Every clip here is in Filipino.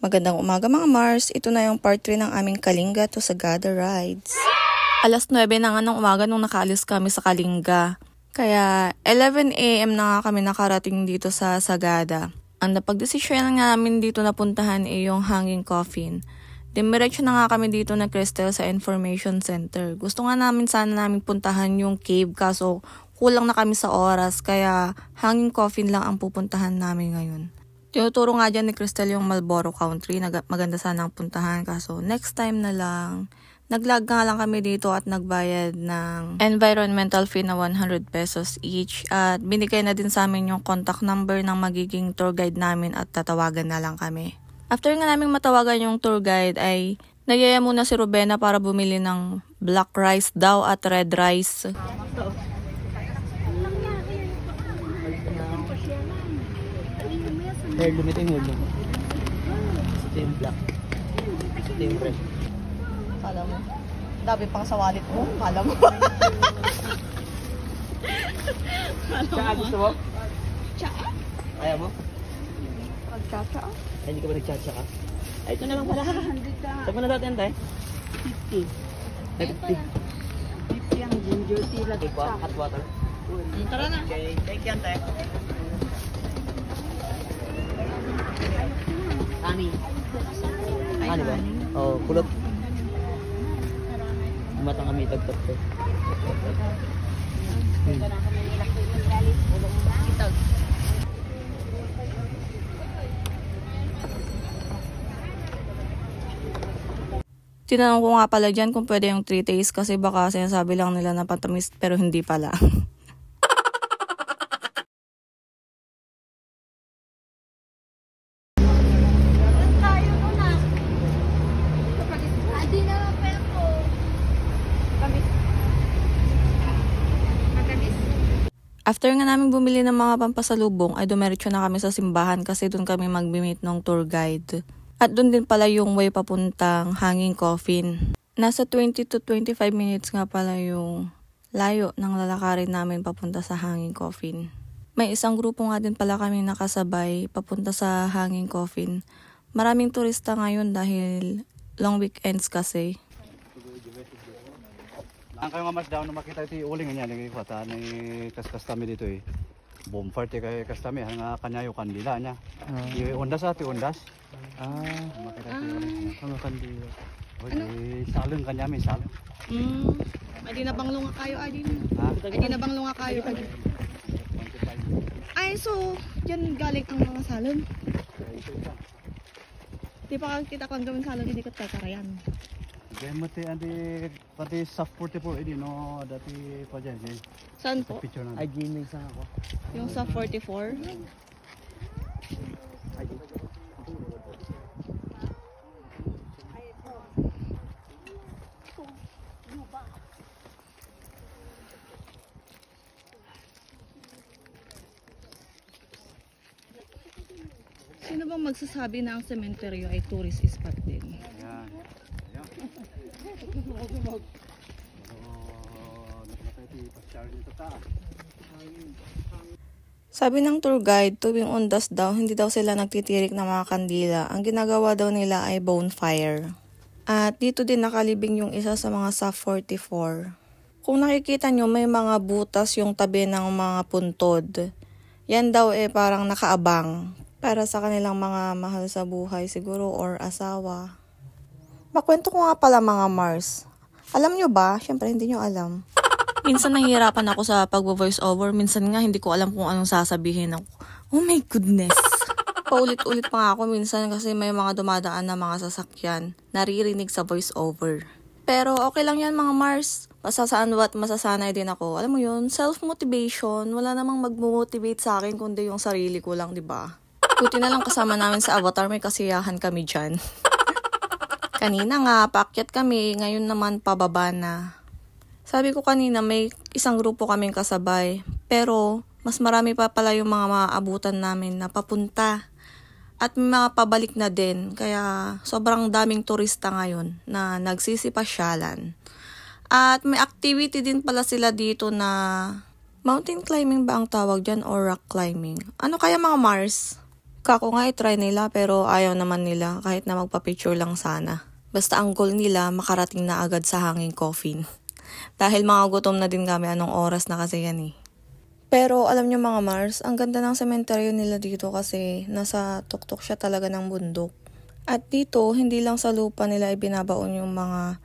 Magandang umaga mga Mars, ito na yung part 3 ng aming Kalinga to Sagada rides. Alas 9 na nga ng umaga nung nakaalis kami sa Kalinga. Kaya 11 AM na nga kami nakarating dito sa Sagada. Ang napagdesisyon nga namin dito na puntahan ay yung Hanging Coffin. Dimiretso na nga kami dito na Cristel sa Information Center. Gusto nga sana namin puntahan yung cave kaso kulang na kami sa oras kaya Hanging Coffin lang ang pupuntahan namin ngayon. Tinuturo nga dyan ni Cristel yung Marlboro Country, maganda sanang puntahan kaso next time na lang. Naglag nga lang kami dito at nagbayad ng environmental fee na 100 pesos each at binigay na din sa amin yung contact number ng magiging tour guide namin at tatawagan na lang kami. After nga namin matawagan yung tour guide ay nagyaya muna si Rubena para bumili ng black rice daw at red rice. Hair lumit yung ulo mo. Ito yung black. Ito yung red. Kala mo, dabi pang sa wallet mo. Kala mo. Tsaka gusto mo? Tsaka? Ayaw mo? Pagtsaka? Ay, hindi ka ba nagtsaka? Ay, ito na lang pala. Saan mo na natin tayo? 50. Ay, 50. 50 ang ginger tea lang. Okay po, hot water. Tara na. Okay, thank you, tayo. Honey. Honey ba? Oo, kulot. Matang kami tagtag to. Tinanong ko nga pala dyan kung pwede yung 3 days kasi baka sinasabi lang nila na patamis pero hindi pala. After nga namin bumili ng mga pampasalubong ay dumiretso na kami sa simbahan kasi doon kami mag-meet ng tour guide. At doon din pala yung way papuntang Hanging Coffin. Nasa 20 to 25 minutes nga pala yung layo ng lalakarin namin papunta sa Hanging Coffin. May isang grupo nga din pala kami nakasabay papunta sa Hanging Coffin. Maraming turista ngayon dahil long weekends kasi. Ang kayo nga mas daw na makita ito uling nga niya kata ni kaskas kami dito eh. Bomfart kay kastami nga kanyayo kandila niya. Undas ati undas. Makita ito uling nga kandila. Ano? Salong kanya may salong. Adi na bang lunga kayo adi? Adi na bang lunga kayo adi? Ay so, diyan galing ang mga salon. Di pa kita ko ang gawin salon hindi ko tatarayan. Kaya mati andi pati soft 44 ini no dati pa diyan eh. Saan po? Picture na. Ay, gaming sa ako. Yung sa 44? Sino bang magsasabi na ang sementeryo ay tourist spot din? Ayan. Sabi ng tour guide, tuwing undas daw, hindi daw sila nagtitirik ng mga kandila. Ang ginagawa daw nila ay bonfire. At dito din nakalibing yung isa sa mga sa 44. Kung nakikita nyo, may mga butas yung tabi ng mga puntod. Yan daw parang nakaabang para sa kanilang mga mahal sa buhay siguro or asawa. Makwento ko nga pala mga Mars. Alam nyo ba? Siyempre hindi nyo alam. Minsan nahihirapan ako sa pag-voice over. Minsan nga hindi ko alam kung anong sasabihin ako. Oh my goodness. Paulit-ulit pa nga ako minsan kasi may mga dumadaan na mga sasakyan. Naririnig sa voice over. Pero okay lang yan mga Mars. Masasaan at masasanay din ako. Alam mo yun, self-motivation. Wala namang mag-motivate sa akin kundi yung sarili ko lang, di ba? Buti na lang kasama namin sa Avatar. May kasiyahan kami dyan. Kanina nga, paakyat kami. Ngayon naman pababa na. Sabi ko kanina may isang grupo kaming kasabay, pero mas marami pa pala yung mga maaabutan namin na papunta at may mga pabalik na din kaya sobrang daming turista ngayon na nagsisipasyalan. At may activity din pala sila dito na mountain climbing ba ang tawag dyan or rock climbing? Ano kaya mga Mars? Kako nga i-try nila pero ayaw naman nila kahit na magpa-picture lang sana. Basta ang goal nila makarating na agad sa hanging coffin. Dahil mga gutom na din kami anong oras na kasi yan eh. Pero alam nyo mga Mars, ang ganda ng sementeryo nila dito kasi nasa tuktok siya talaga ng bundok. At dito, hindi lang sa lupa nila ibinabaon yung mga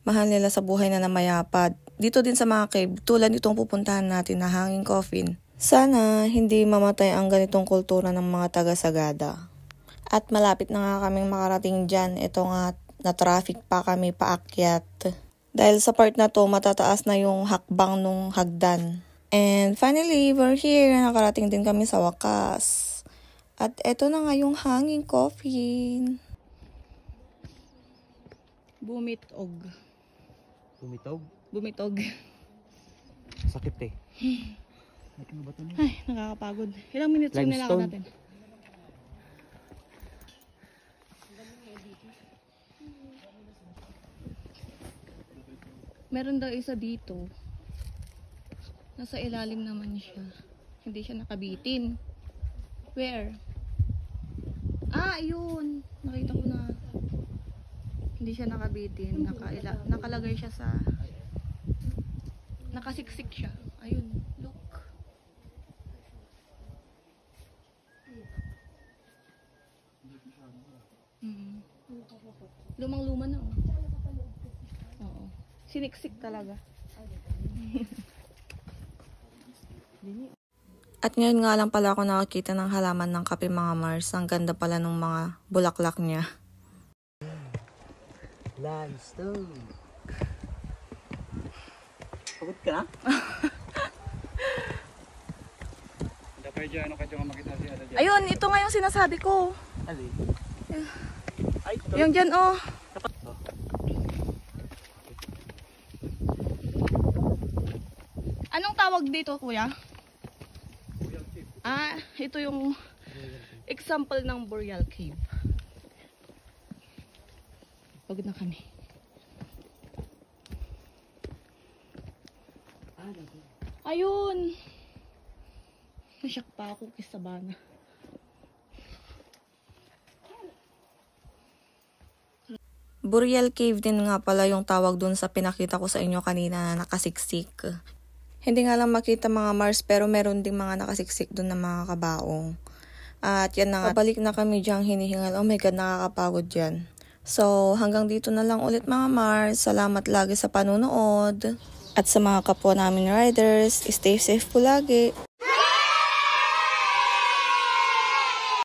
mahal nila sa buhay na namayapad. Dito din sa mga cave, tulad itong pupuntahan natin na hanging coffin. Sana hindi mamatay ang ganitong kultura ng mga taga-Sagada. At malapit na nga kaming makarating dyan. Ito nga, na-traffic pa kami paakyat. Dahil sa part na to, matataas na yung hakbang nung hagdan. And finally, we're here. Nakarating din kami sa wakas. At eto na nga yung hanging coffin. Bumitog. Bumitog. Bumitog. Sakit eh. Ay, nakakapagod. Ilang minutes yung nilakad natin? Meron daw isa dito. Nasa ilalim naman siya. Hindi siya nakabitin. Where? Ah, yun. Nakita ko na. Hindi siya nakabitin. Nakalagay siya sa... Nakasiksik siya. Ayun. Look. Lumang-luma na. Oo. Siniksik talaga. At ngayon nga lang pala ako nakakita ng halaman ng kape mga Mars. Ang ganda pala ng mga bulaklak niya. Limestone. Pagod ka na? Dapat dyan, ano kayo makita siya dyan? Ayun, ito nga yung sinasabi ko. Ali. Ay, ito. Yung dyan oh. Anong tawag dito kuya? Ah, ito yung example ng Boreal Cave. Pagod na kami. Ayun! Nasyak pa ako kay Sabana. Boreal Cave din nga pala yung tawag dun sa pinakita ko sa inyo kanina na nakasiksik. Hindi nga lang makita mga Mars pero meron ding mga nakasiksik dun na mga kabaong. At yan na nga, pabalik na kami dyang hinihingal. Oh my God, nakakapagod yan. So, hanggang dito na lang ulit mga Mars. Salamat lagi sa panunood. At sa mga kapwa namin riders, stay safe po lagi.